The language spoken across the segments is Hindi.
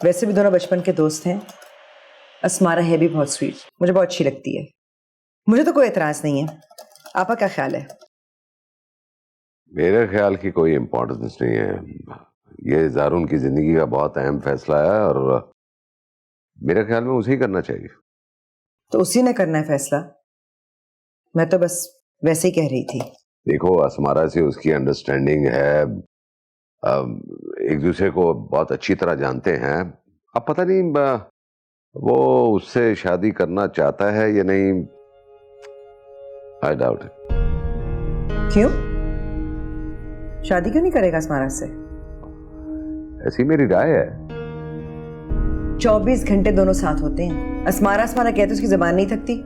वैसे भी दोनों बचपन के दोस्त हैं। अस्मारा है भी बहुत स्वीट, मुझे बहुत अच्छी लगती है। मुझे तो कोई एतराज नहीं है। आपका क्या ख्याल है? मेरे ख्याल की कोई इम्पोर्टेंस नहीं है। ये ज़ारून की जिंदगी का बहुत अहम फैसला है और मेरे ख्याल में उसे ही करना चाहिए। तो उसी ने करना है फैसला। मैं तो बस वैसे ही कह रही थी। देखो, अस्मारा से उसकी अंडरस्टैंडिंग है, एक दूसरे को बहुत अच्छी तरह जानते हैं। अब पता नहीं वो उससे शादी करना चाहता है या नहीं। I doubt it. क्यों? शादी क्यों नहीं करेगा अस्मारा से? ऐसी मेरी राय है। 24 घंटे दोनों साथ होते हैं। अस्मारा अस्मारा कहते उसकी जबान नहीं थकती।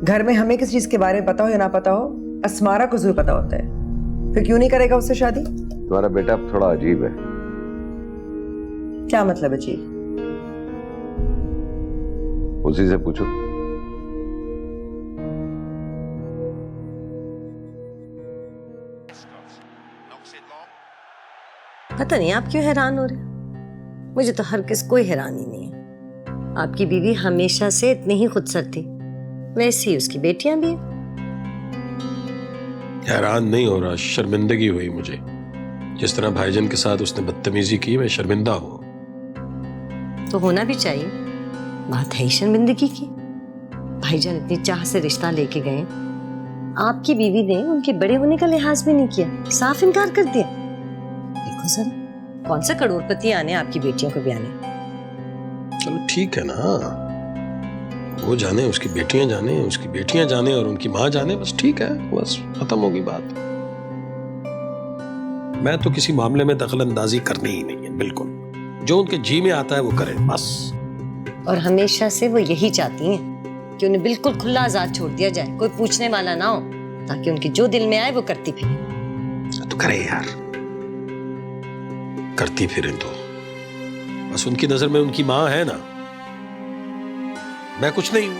घर में हमें किस चीज के बारे में पता हो या ना पता हो, अस्मारा को जरूर पता होता है। फिर क्यों नहीं करेगा उससे शादी? तुम्हारा बेटा थोड़ा अजीब है। क्या मतलब अजीब? उसी से पूछो। पता नहीं आप क्यों हैरान हो रहे? मुझे तो हर किस कोई हैरानी नहीं है। आपकी बीवी हमेशा से इतनी ही खुदसर थी, वैसी उसकी बेटियां भी हैं। हैरान नहीं हो रहा, शर्मिंदगी हुई मुझे। जिस तरह भाईजान के साथ उसने बदतमीजी की, मैं शर्मिंदा हूं। तो होना भी चाहिए। बात है ही शर्मिंदगी की। भाईजान इतनी चाह से रिश्ता लेके गए, आपकी बीवी ने उनके बड़े होने का लिहाज भी नहीं किया, साफ इनकार कर दिया। देखो जरा, कौन सा करोड़पति आने आपकी बेटियों को ब्याने। चलो ठीक है ना, वो जाने, उसकी बेटियां जाने, उसकी बेटियां जाने और उनकी मां जाने, बस ठीक है, बस खत्म होगी बात। मैं तो किसी मामले में दखल अंदाजी करनी ही नहीं है, बिल्कुल। जो उनके जी में आता है वो करें बस। और हमेशा से वो यही चाहती हैं कि उन्हें बिल्कुल खुला आजाद छोड़ दिया जाए, कोई पूछने वाला ना हो, ताकि उनकी जो दिल में आए वो करती फिरे। तो करे यार, करती फिरे तो। बस उनकी नजर में उनकी मां है ना, मैं कुछ नहीं हूं।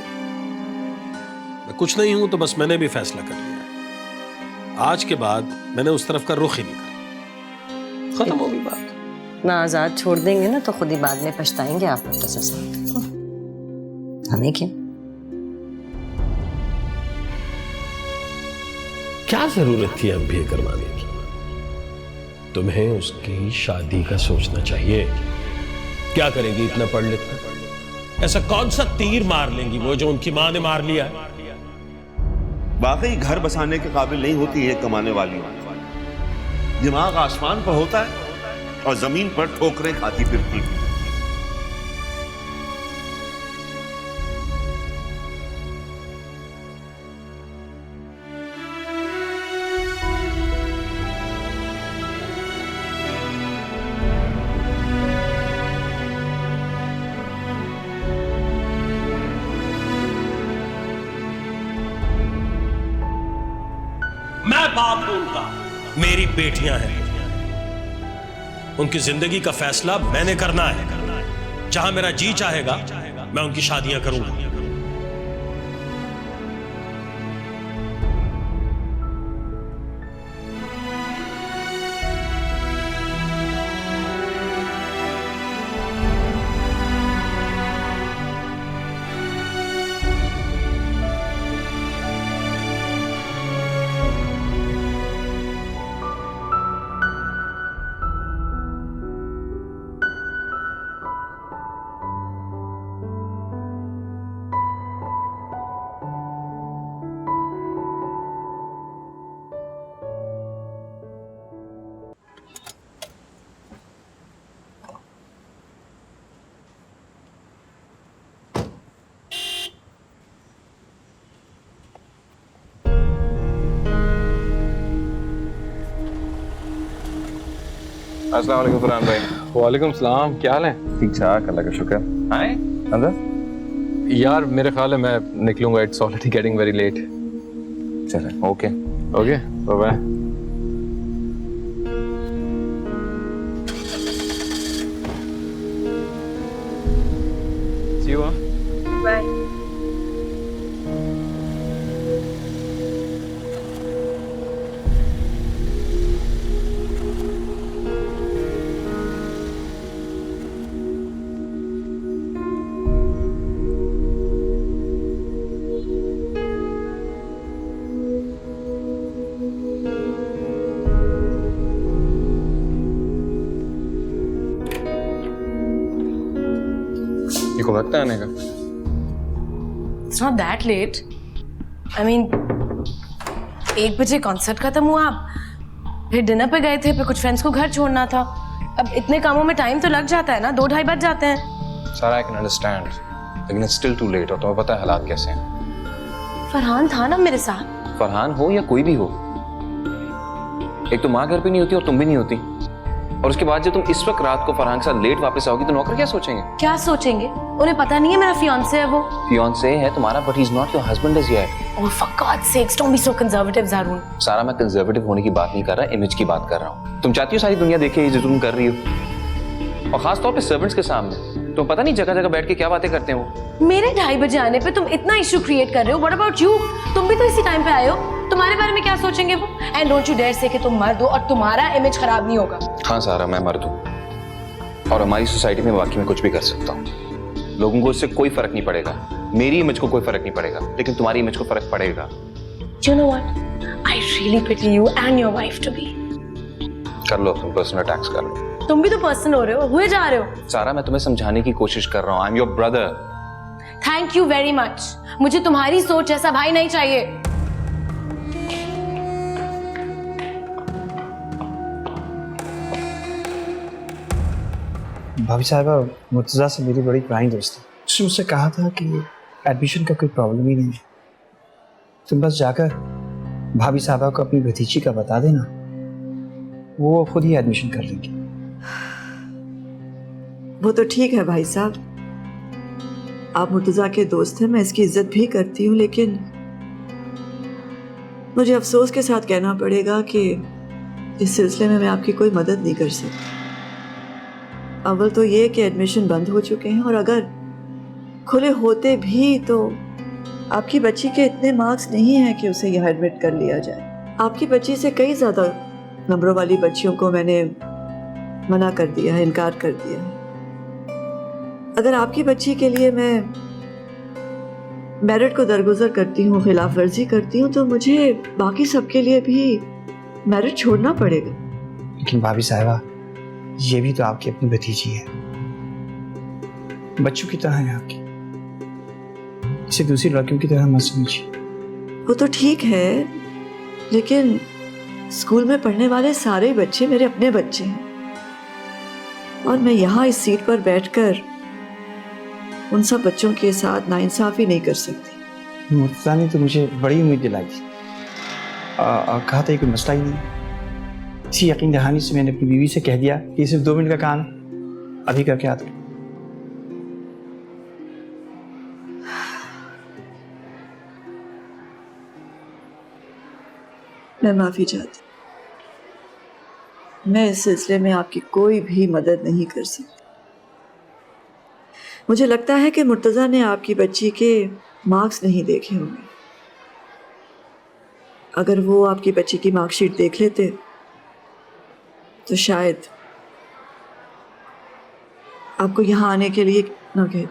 मैं कुछ नहीं हूं, तो बस मैंने भी फैसला कर लिया है। आज के बाद मैंने उस तरफ का रुख ही नहीं करना, खत्म होगी बात। ना आजाद छोड़ देंगे ना तो खुद ही बाद में पछताएंगे आप लोग। तो ससुर हमें क्या जरूरत थी अब भी करवाने की? तुम्हें उसकी शादी का सोचना चाहिए। क्या करेगी इतना पढ़ लिख कर? ऐसा कौन सा तीर मार लेंगी वो जो उनकी मां ने मार लिया है? वाकई घर बसाने के काबिल नहीं होती है कमाने वाली। दिमाग आसमान पर होता है और जमीन पर ठोकरें खाती फिरती। मैं बाप हूं उनका, मेरी बेटियां हैं, उनकी जिंदगी का फैसला मैंने करना है। जहां मेरा जी चाहेगा मैं उनकी शादियां करूंगा। अस्सलाम वालेकुम फरहान भाई। वालेकुम सलाम, क्या हाल है? ठीक ठाक, अल्लाह का शुक्र। आए अंदर। यार मेरे ख्याल है मैं निकलूंगा, it's already getting very late. चले, okay okay, bye bye. See you. Bye. ये को वक्त है आने का? It's not that late. I mean, 1 बजे कॉन्सर्ट खत्म हुआ, फिर डिनर पे गए थे, फिर कुछ फ्रेंड्स को घर छोड़ना था। अब इतने कामों में टाइम तो लग जाता है ना, 2-2:30 बज जाते हैं। सारा आई कैन अंडरस्टैंड, लेकिन इट्स स्टिल टू लेट और तुम्हें पता है हालात कैसे हैं। फरहान था ना मेरे साथ। फरहान हो या कोई भी हो, एक तो माँ घर पे नहीं होती और तुम भी नहीं होती, और उसके बाद जब तुम इस वक्त रात को फरहान के साथ लेट वापस आओगी तो नौकर क्या सोचेंगे? क्या सोचेंगे? उन्हें पता नहीं है मेरा फियांसे है वो। फियांसे है तुम्हारा, but he is not your husband as yet. Oh, for God's sakes, don't be so conservative, Zarun. सारा मैं कंजर्वेटिव होने की बात नहीं कर रहा, इमेज की बात कर रहा हूँ। तुम चाहती हो सारी दुनिया देखे ये जो तुम कर रही हो, और खास तौर पे सर्वेंट्स के सामने। तुम पता नहीं जगह जगह बैठ के क्या बातें करते हो। मेरे 2:30 बजे आने पे तुम इतना इशू क्रिएट कर रहे हो। What about you? तुम भी तो इसी टाइम पे आए हो, तुम्हारे बारे में क्या सोचेंगे वो? And don't you dare say कि तुम मर्द हो और तुम्हारा इमेज खराब नहीं होगा। हाँ सारा, मैं मर्द हूँ और हमारी सोसाइटी में वाकई में कुछ भी कर सकता हूँ। लोगों को इससे कोई फर्क नहीं पड़ेगा, मेरी इमेज को कोई फर्क नहीं पड़ेगा, लेकिन तुम्हारी इमेज को फर्क पड़ेगा। You know what? I really pity you and your wife to be. कर लो, तुम पर्सनल अटैक्स कर लो। तुम भी तो पर्सन हो रहे हो, हुए जा रहे हो। सारा, मैं तुम्हें समझाने की कोशिश कर रहा हूँ। I am your brother. Thank you very much. मुझे तुम्हारी सोच जैसा भाई नहीं चाहिए। भाभी साहबा, मुर्तज़ा से मेरी बड़ी पुरानी दोस्त है। उसने मुझसे कहा था कि एडमिशन का कोई प्रॉब्लम ही नहीं है, तुम बस जाकर भाभी साहबा को अपनी भतीजी का बता देना, वो खुद ही एडमिशन कर लेंगी। वो तो ठीक है भाई साहब, आप मुर्तज़ा के दोस्त हैं, मैं इसकी इज्जत भी करती हूँ, लेकिन मुझे अफसोस के साथ कहना पड़ेगा कि इस सिलसिले में मैं आपकी कोई मदद नहीं कर सकती। अव्वल तो ये कि एडमिशन बंद हो चुके हैं, और अगर खुले होते भी तो आपकी बच्ची के इतने मार्क्स नहीं हैं कि उसे यहाँ एडमिट कर लिया जाए। आपकी बच्ची से कई ज़्यादा नंबरों वाली बच्चियों को मैंने मना कर दिया है, इनकार कर दिया है। अगर आपकी बच्ची के लिए मैं मेरिट को दरगुजर करती हूँ, खिलाफ वर्जी करती हूँ, तो मुझे बाकी सबके लिए भी मेरिट छोड़ना पड़ेगा। लेकिन भाभी साहबा, ये भी तो आपकी अपनी भतीजी है, बच्चों की तरह है आपकी, इसे दूसरी लड़कियों की तरह मत समझिए। वो तो ठीक है, लेकिन स्कूल में पढ़ने वाले सारे बच्चे मेरे अपने बच्चे हैं, और मैं यहाँ इस सीट पर बैठकर उन सब बच्चों के साथ नाइंसाफी नहीं कर सकती। मुर्तज़ा ने तो मुझे बड़ी उम्मीद दिलाई थी और कहा था कोई मसला ही नहीं। इसी यकीन दहानी से मैंने अपनी बीवी से कह दिया कि सिर्फ 2 मिनट का काम है, अभी करके आता हूँ। मैं माफ़ी चाहती, मैं इस सिलसिले में आपकी कोई भी मदद नहीं कर सकती। मुझे लगता है कि मुर्तज़ा ने आपकी बच्ची के मार्क्स नहीं देखे होंगे। अगर वो आपकी बच्ची की मार्कशीट देख लेते तो शायद आपको यहाँ आने के लिए ना कहते।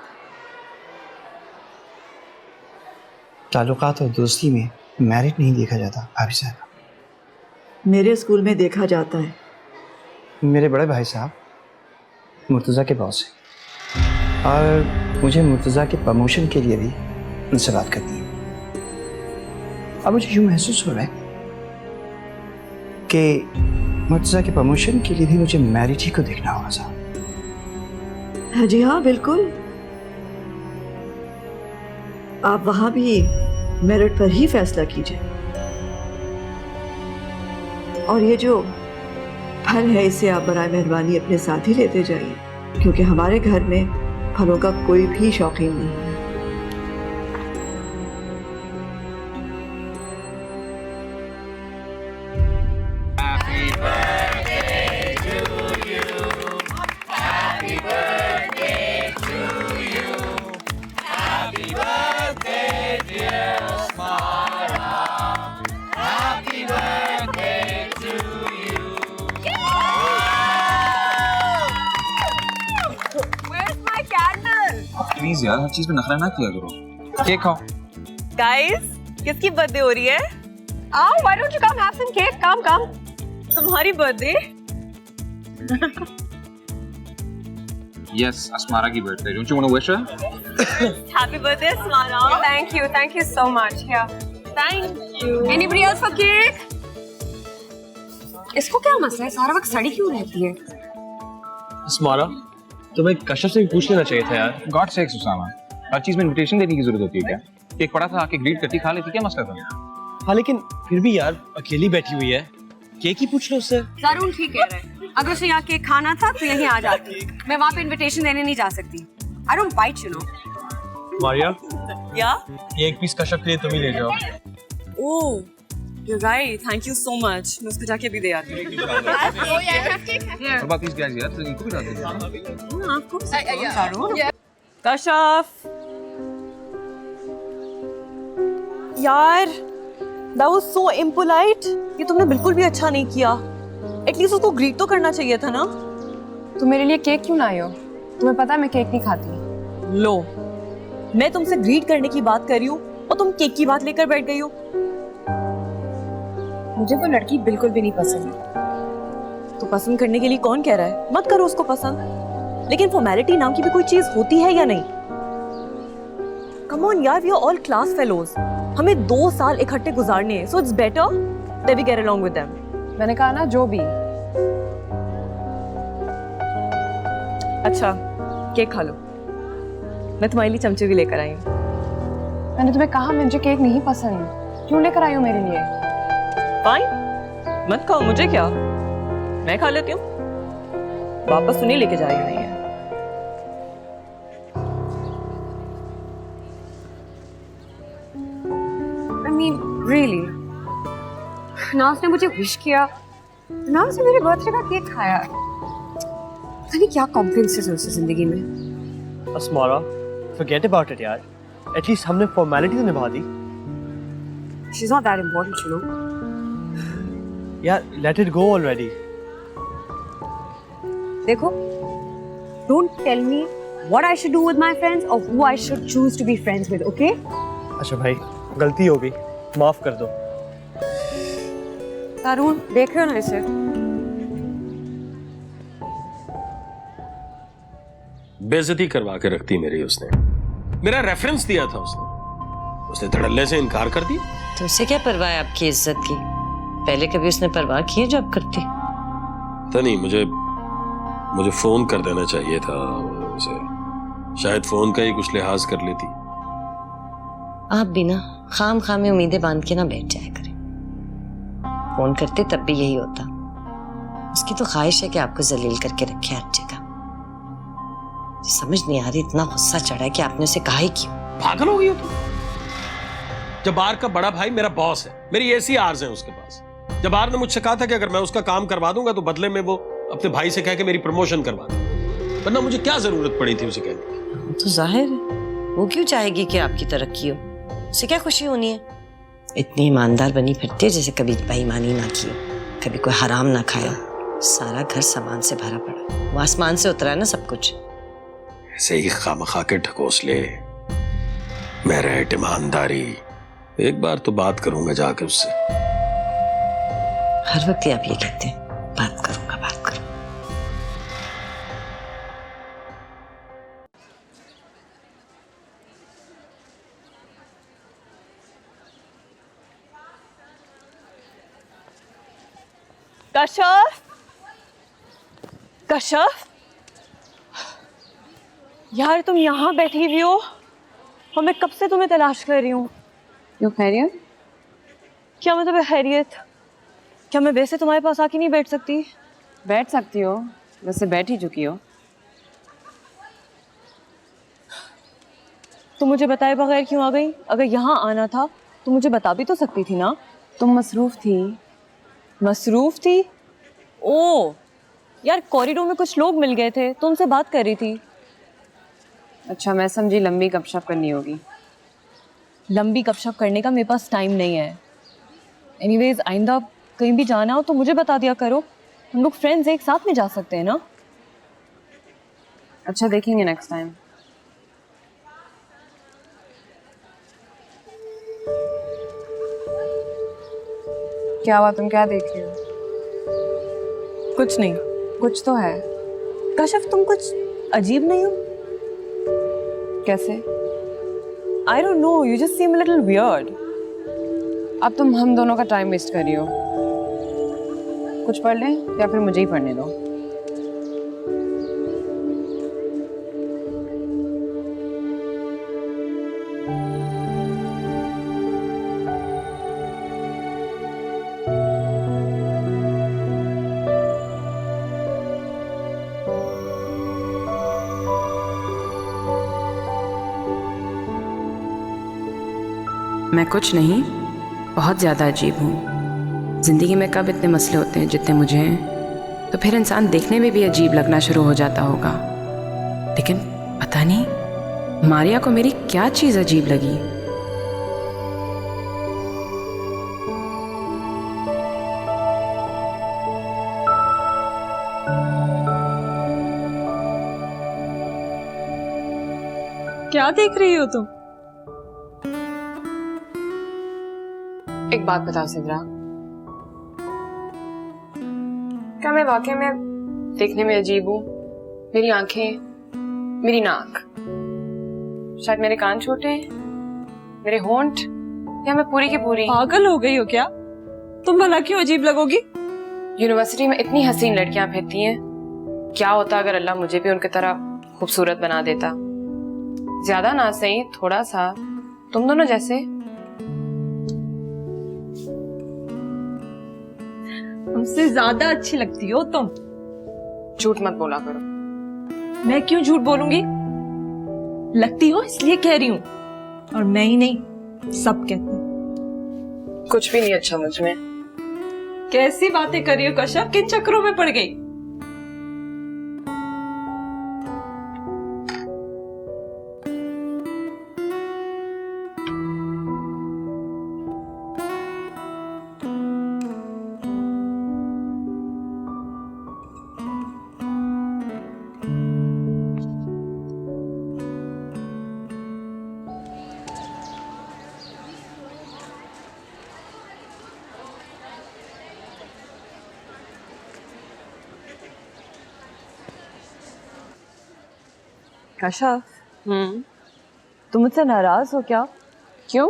ताल्लुकात और दोस्ती में मेरिट नहीं देखा जाता भाभी साहब। मेरे स्कूल में देखा जाता है। मेरे बड़े भाई साहब मुर्तज़ा के बॉस हैं, और मुझे मुर्तज़ा के प्रमोशन के लिए भी उनसे बात करनी है। अब मुझे यूँ महसूस हो रहा है कि मुर्तज़ा के प्रमोशन के लिए भी मुझे मेरिट ही को देखना होगा साहब। जी हाँ, बिल्कुल। आप वहाँ भी मेरिट पर ही फैसला कीजिए, और ये जो फल है इसे आप बराए मेहरबानी अपने साथ ही लेते जाइए, क्योंकि हमारे घर में फलों का कोई भी शौकीन नहीं है। प्लीज यार, हर चीज में नखरा ना किया करो। केक खाओ। गाइस, किसकी बर्थडे हो रही है? आओ, why don't you come have some cake? Come. तुम्हारी बर्थडे। Yes, Asmara की birthday. Don't you want to wish her? Happy birthday, Asmara. Thank you so much. Yeah. Thank you. Anybody else for cake? इसको क्या मसला है? सारा वक्त सड़ी क्यों रहती है? अस्मारा, तुम्हें कश्यप से भी पूछ लेना चाहिए था यार। God sakes, Usama. हर चीज में इनविटेशन देने की जरूरत होती है क्या? केक पड़ा था, आके ग्रीट करती, खा लेती, क्या मसला था? हाँ लेकिन फिर भी यार अकेली बैठी हुई है, केक ही पूछ लो उससे। जरूर ठीक कह रहे हैं। अगर उसे यहाँ केक खाना था तो यहीं आ जाती। मैं वहाँ पे इनविटेशन देने नहीं जा सकती। I don't bite, you know. Maria, या? ये एक पीस कश्यप के लिए तुम ही ले जाओ। ओह, you're right. Thank you so much. मैं उसको जाके भी दे आती हूँ। और बात इस गैस यार, तो इनको भी डाल दे। आपको? कश्यप। यार, that was so impolite. ये तुमने बिल्कुल भी अच्छा नहीं किया। एटलीस्ट उसको ग्रीट तो करना चाहिए था ना। तुम मेरे लिए केक क्यों लाई हो? तुम्हें पता है मैं केक नहीं खाती। लो, मैं तुमसे ग्रीट करने की बात कर रही हूँ और तुम केक की बात लेकर बैठ गई हो। मुझे वो लड़की बिल्कुल भी नहीं पसंद। तो पसंद करने के लिए कौन कह रहा है? मत करो उसको पसंद। लेकिन फॉर्मेलिटी नाम की भी कोई चीज होती है या नहीं? कम ऑन यार, we are all class fellows. हमें 2 साल इकट्ठे गुजारने हैं, so it's better that we get along with them. मैंने कहा ना जो भी। अच्छा, केक खा लो। मैं तुम्हारे लिए चमचे भी लेकर आई हूँ। मैंने तुम्हें कहा मुझे केक नहीं पसंद, क्यों लेकर आई हो मेरे लिए? फाइन, मत खाओ, मुझे क्या, मैं खा लेती हूँ। वापस तो नहीं लेके जा रही हूँ। I mean, really? ना उसने मुझे विश किया, ना उसने मेरे बर्थडे का केक खाया। पता नहीं क्या कॉम्प्लेक्सेस है उसकी जिंदगी में। अस्मारा, forget about it यार। एटलीस्ट हमने फॉर्मेलिटी तो निभा दी। She's not that important, you know. यार, let it go already। देखो, don't tell me what I should do with my friends or who I should choose to be friends with, okay? अच्छा भाई, गलती हो गई, माफ कर दो। तारून, देख रहे हो ना इसे? बेइज्जती करवा के रखती मेरी उसने। मेरा रेफरेंस दिया था उसने धड़ल्ले से इनकार कर दिया। तो उसे क्या परवाह है आपकी इज्जत की? पहले कभी उसने परवाह की है जो आप करती? तो नहीं, मुझे फोन कर देना चाहिए था उसे। शायद फोन का ही कुछ लिहाज कर लेती। आप भी ना खाम में उम्मीदें बांध के ना बैठ जाया करें। फोन करते तब भी यही होता। उसकी तो ख्वाहिश है कि आपको जलील करके रखे हर जगह। समझ नहीं आ रही, इतना गुस्सा चढ़ा है कि आपने उसे कहा ही क्यों? पागल हो गई हो तुम? जबार का बड़ा भाई मेरा बॉस है, मेरी ऐसी आर्ज है उसके पास। जबार ने मुझसे कहा था कि अगर मैं उसका काम करवा दूंगा तो बदले में वो अपने भाई से कह के मेरी प्रमोशन करवा दे। वरना मुझे क्या जरूरत पड़ी थी उसे कहने की? तो जाहिर है वो क्यों चाहेगी कि आपकी तरक्की हो? उसे क्या खुशी होनी है? इतनी ईमानदार बनी फिरती है जैसे कभी बेईमानी ना की, कभी कोई हराम ना खाया। सारा घर सामान से भरा पड़ा। वो आसमान से उतरा है ना सब कुछ। ऐसे ही खामखा के ढकोसले, मेरिट, ईमानदारी। एक बार तो बात करूंगा जाके उससे। हर वक्त आप ये कहते हैं, बात करूंगा, बात करूंगा। कश्यप, कश्यप, यार तुम यहाँ बैठी हुई हो और मैं कब से तुम्हें तलाश कर रही हूँ। क्यों, खैरियत? क्या मतलब है खैरियत? क्या मैं वैसे तुम्हारे पास आके नहीं बैठ सकती? बैठ सकती हो, वैसे बैठ ही चुकी हो। तुम मुझे बताए बगैर क्यों आ गई? अगर यहाँ आना था तो मुझे बता भी तो सकती थी ना। तुम मसरूफ थी। मसरूफ थी? ओ यार, कॉरिडोर में कुछ लोग मिल गए थे तो उनसे बात कर रही थी। अच्छा, मैं समझी लंबी गपशप करनी होगी। लंबी गपशप करने का मेरे पास टाइम नहीं है। एनीवेज, आइंदा कहीं भी जाना हो तो मुझे बता दिया करो। हम लोग फ्रेंड्स एक साथ में जा सकते हैं ना। अच्छा, देखेंगे नेक्स्ट टाइम। क्या हुआ, तुम क्या देख रही हो? कुछ नहीं। कुछ तो है। कश्यप, तुम कुछ अजीब नहीं हूँ? कैसे? आई don't no, you just seam a little weird. अब तुम हम दोनों का टाइम वेस्ट कर रही हो। कुछ पढ़ लें या फिर मुझे ही पढ़ने दो। मैं कुछ नहीं, बहुत ज़्यादा अजीब हूँ। ज़िंदगी में कब इतने मसले होते हैं जितने मुझे हैं, तो फिर इंसान देखने में भी अजीब लगना शुरू हो जाता होगा। लेकिन पता नहीं मारिया को मेरी क्या चीज़ अजीब लगी। क्या देख रही हो तुम? एक बात बताओ सिद्रा, क्या मैं वाकई में देखने में अजीब हूँ? मेरी आंखें, मेरी नाक, शायद मेरे कान छोटे हैं, मेरे होंठ, या मैं पूरी की पूरी पागल हो गई हो क्या? तुम भला क्यों अजीब लगोगी? यूनिवर्सिटी में इतनी हसीन लड़कियां फिरती हैं, क्या होता अगर अल्लाह मुझे भी उनकी तरह खूबसूरत बना देता? ज्यादा ना सही, थोड़ा सा तुम दोनों जैसे। हमसे ज्यादा अच्छी लगती हो तुम। झूठ मत बोला करो। मैं क्यों झूठ बोलूंगी? लगती हो इसलिए कह रही हूँ, और मैं ही नहीं, सब कहते हैं। कुछ भी नहीं अच्छा मुझ में। कैसी बातें कर रही हो कश्यप? किन चक्करों में पड़ गई? कश्यप, तुम मुझसे नाराज हो क्या? क्यों?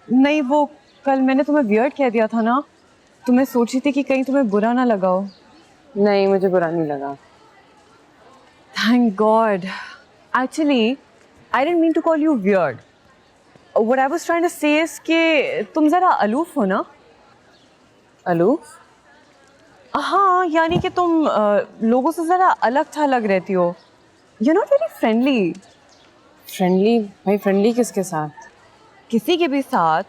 नहीं, वो कल मैंने तुम्हें वियर्ड कह दिया था ना, तो मैं सोची थी कि कहीं तुम्हें बुरा ना लगा हो। नहीं, मुझे बुरा नहीं लगा। Thank God. Actually I didn't mean to call you weird. What I was trying to say is कि तुम जरा अलूफ हो ना। अलूफ? हाँ, यानी कि तुम लोगों से जरा अलग थलग रहती हो। You're not very friendly. Friendly? भाई फ्रेंडली किसके साथ? किसी के भी साथ,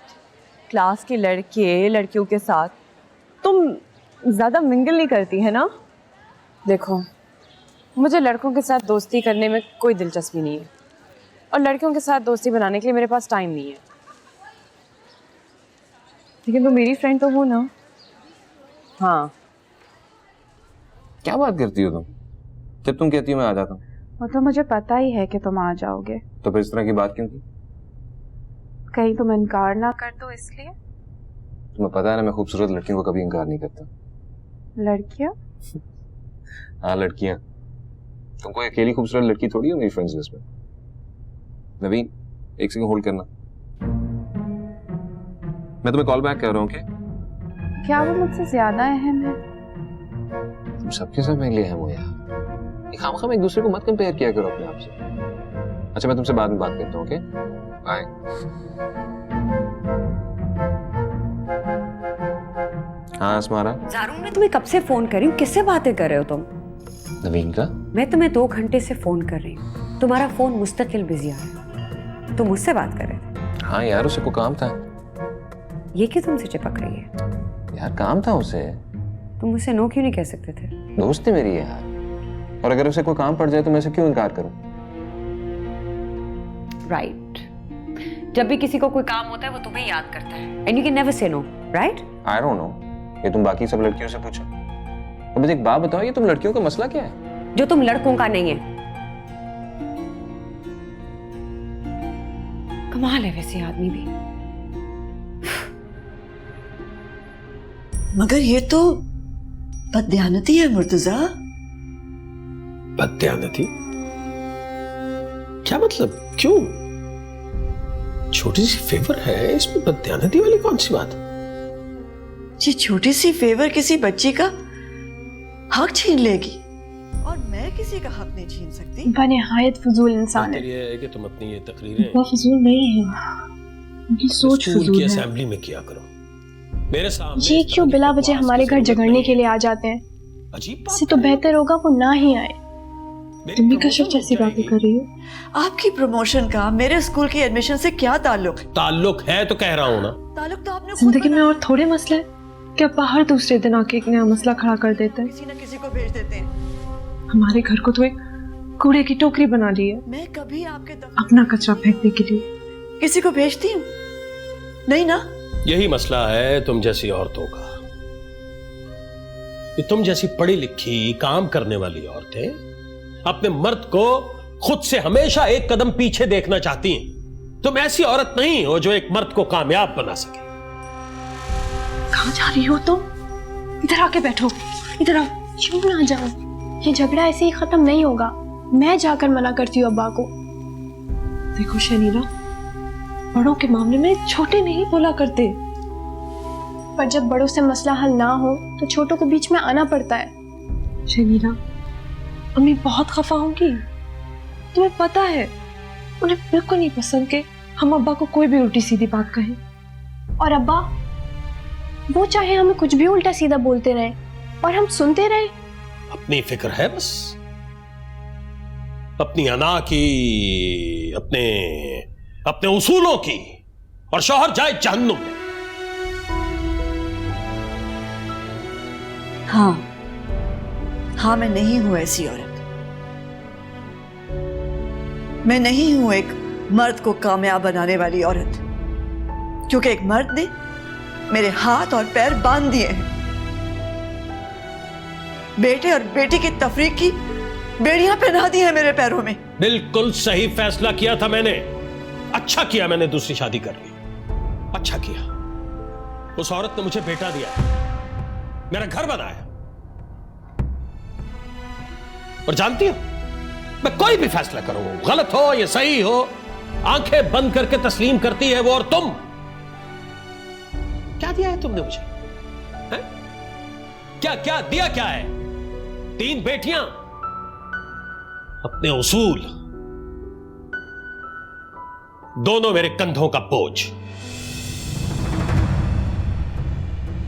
क्लास के लड़के लड़कियों के साथ। तुम ज्यादा मिंगल नहीं करती है ना? देखो, मुझे लड़कों के साथ दोस्ती करने में कोई दिलचस्पी नहीं है, और लड़कियों के साथ दोस्ती बनाने के लिए मेरे पास टाइम नहीं है। लेकिन तुम मेरी फ्रेंड तो हो ना? हाँ। क्या बात करती हो तुम? जब तुम कहती हो मैं आ जाता हूँ। वो तो मुझे पता ही है कि तुम आ जाओगे। तो फिर इस तरह की बात क्यों की? कहीं तुम इनकार ना कर दो इसलिए। तुम्हें पता है ना, मैं खूबसूरत लड़कियों को कभी इनकार नहीं करता। लड़कियां? हाँ, लड़कियां। तुम कोई अकेली खूबसूरत लड़की थोड़ी हो मेरी फ्रेंड्स लिस्ट में। नवीन, एक सेकंड होल्ड करना, मैं तुम्हें कॉल बैक कर रहा हूँ। क्या वो मुझसे ज्यादा अहम है? तुम सबके सब मेरे लिए अहम हो यार। खामखा एक दूसरे को मत कंपेयर किया करो अपने आप से। अच्छा, मैं तुमसे बाद में बात करता हूँ। Okay, bye. हाँ अस्मारा। जारून, मैं तुम्हें कब से फोन कर रही हूँ, किससे बातें कर रहे हो तुम? नवीन का? मैं तुम्हें 2 घंटे से फोन कर रही हूँ, तुम्हारा फोन मुस्तकिल बिजी आ रहा है। तुम मुझसे बात कर रहे थे? हाँ यार, उसे को काम था। ये क्यों तुमसे चिपक रही है? यार काम था उसे। तुम मुझसे नो क्यों नहीं कह सकते थे? दोस्त है मेरी यार, और अगर उसे कोई काम पड़ जाए तो मैं उसे क्यों इनकार करूं? राइट। जब भी किसी को कोई काम होता है वो तुम्हें याद करता है, and you can never say no, right? I don't know, ये तुम बाकी सब लड़कियों से पूछो। अब मुझे एक बात बताओ, ये तुम लड़कियों का मसला क्या है? जो तुम लड़कों का नहीं है। कमाल है वैसे आदमी भी। मगर ये तो बददियानती है मुर्तजा। बददयानती? क्या मतलब, क्यों? छोटी सी फेवर है, इसमें बददयानती वाली कौन सी बात? ये छोटी सी फेवर किसी बच्ची का हक छीन लेगी, और मैं किसी का हक नहीं छीन सकती। बनिहायत फजूल इंसान है। ये है कि तुम अपनी ये तकरीरें वो फजूल नहीं है, उनकी सोच स्कूल फजूल की है। असेंबली में किया करो। मेरे सामने ये क्यों बिला वजह हमारे घर झगड़ने के लिए आ जाते हैं? इससे तो बेहतर होगा वो ना ही आए। तुम भी कशिश जैसी बातें कर रही हो। आपकी प्रमोशन का मेरे स्कूल की एडमिशन से क्या ताल्लुक? ताल्लुक है तो कह रहा हूँ ना। ताल्लुक तो आपने जिंदगी में और थोड़े मसले हैं कि अब्बा हर दूसरे दिन आके एक नया मसला खड़ा कर देते हैं। किसी न किसी को भेज देते हैं। हमारे घर को तो एक कूड़े की टोकरी बना ली है, मैं कभी आपके अपना कचरा फेंकने के लिए। किसी को भेजती हूँ नहीं ना? यही मसला है तुम जैसी औरतों का। कि तुम जैसी पढ़ी लिखी काम करने वाली औरतें अपने मर्द को खुद से हमेशा एक कदम पीछे देखना चाहती हैं। तुम ऐसी औरत नहीं हो जो एक मर्द को कामयाब बना सके। कहाँ जा रही हो तुम? इधर आके बैठो, इधर आओ। क्यों ना जाओ? ये झगड़ा ऐसे ही खत्म नहीं होगा। मैं जाकर मना करती हूँ अब्बा को। देखो शनीरा, बड़ों के मामले में छोटे नहीं बोला करते, पर जब बड़ों से मसला हल ना हो तो छोटों को बीच में आना पड़ता है। शनीरा, अम्मी बहुत खफा होंगी, तुम्हें पता है। उन्हें बिल्कुल नहीं पसंद कि हम अब्बा को कोई भी उल्टी सीधी बात कहें। और अब्बा, वो चाहे हमें कुछ भी उल्टा सीधा बोलते रहे और हम सुनते रहे। अपनी फिक्र है बस, अपनी अना की, अपने उसूलों की, और शौहर जाए जहन्नुम में। हाँ, मैं नहीं हूं ऐसी औरत। मैं नहीं हूं एक मर्द को कामयाब बनाने वाली औरत, क्योंकि एक मर्द ने मेरे हाथ और पैर बांध दिए हैं। बेटे और बेटी की तफरीक की बेड़ियां पहना दी हैं मेरे पैरों में। बिल्कुल सही फैसला किया था मैंने। अच्छा किया मैंने दूसरी शादी कर ली। अच्छा किया। उस औरत ने मुझे बेटा दिया, मेरा घर बनाया। और जानती हो, मैं कोई भी फैसला करूं, गलत हो या सही हो, आंखें बंद करके तस्लीम करती है वो। और तुम क्या दिया है तुमने मुझे? है? क्या दिया क्या है? 3 बेटियां, अपने उसूल, दोनों मेरे कंधों का बोझ।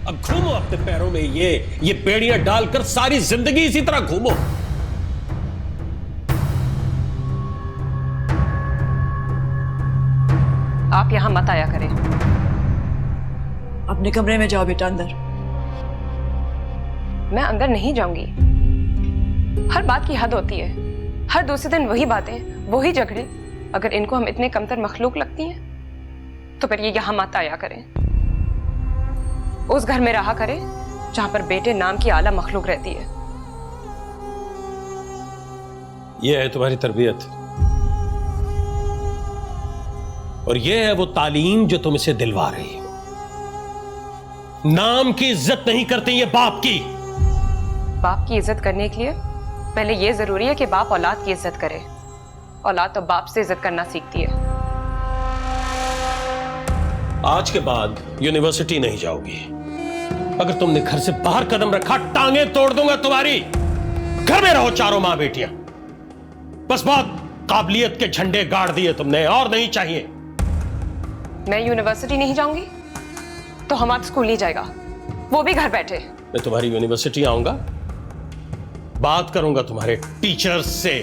अब घूमो अपने पैरों में ये बेड़ियां डालकर सारी जिंदगी इसी तरह घूमो। आप यहां मत आया करें। अपने कमरे में जाओ बेटा, अंदर। मैं अंदर नहीं जाऊंगी। हर बात की हद होती है। हर दूसरे दिन वही बातें, वही झगड़े। अगर इनको हम इतने कमतर मखलूक लगती हैं तो फिर ये यहां मत आया करें। उस घर में रहा करें जहां पर बेटे नाम की आला मखलूक रहती है। यह है तुम्हारी तरबियत, और यह है वो तालीम जो तुम इसे दिलवा रही हो। नाम की इज्जत नहीं करते ये बाप की। बाप की इज्जत करने के लिए पहले यह जरूरी है कि बाप औलाद की इज्जत करे। औलाद तो बाप से इज्जत करना सीखती है। आज के बाद यूनिवर्सिटी नहीं जाओगी। अगर तुमने घर से बाहर कदम रखा, टांगे तोड़ दूंगा तुम्हारी। घर में रहो चारों मां बेटियां। बस बहुत काबिलियत के झंडे गाड़ दिए तुमने, और नहीं चाहिए। मैं यूनिवर्सिटी नहीं जाऊंगी तो हमारा स्कूल नहीं जाएगा, वो भी घर बैठे। मैं तुम्हारी यूनिवर्सिटी आऊंगा, बात करूंगा तुम्हारे टीचर्स से,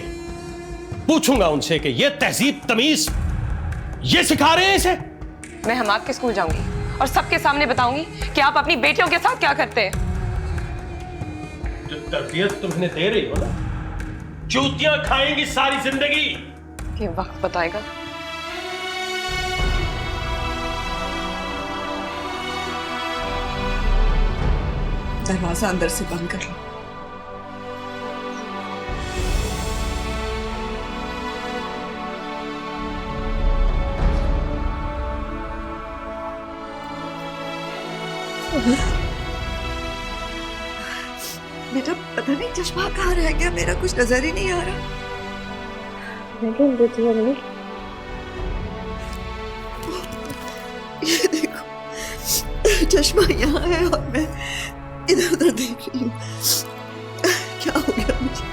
पूछूंगा उनसे कि ये तहजीब तमीज ये सिखा रहे हैं इसे। मैं हम आपके स्कूल जाऊंगी और सबके सामने बताऊंगी कि आप अपनी बेटियों के साथ क्या करते हैं। जो तरबियत तुम्हें दे रही हो ना, जूतियां खाएंगी सारी जिंदगी। कि वक्त बताएगा। दरवाजा अंदर से बंद कर लो। बेटा पता नहीं चश्मा कहाँ रह गया, मेरा कुछ नजर ही नहीं आ रहा। मैं ढूंढ देती हूँ अम्मी। ये देखो, चश्मा यहाँ है और मैं इधर उधर देख रही हूँ। क्या हो गया मुझे?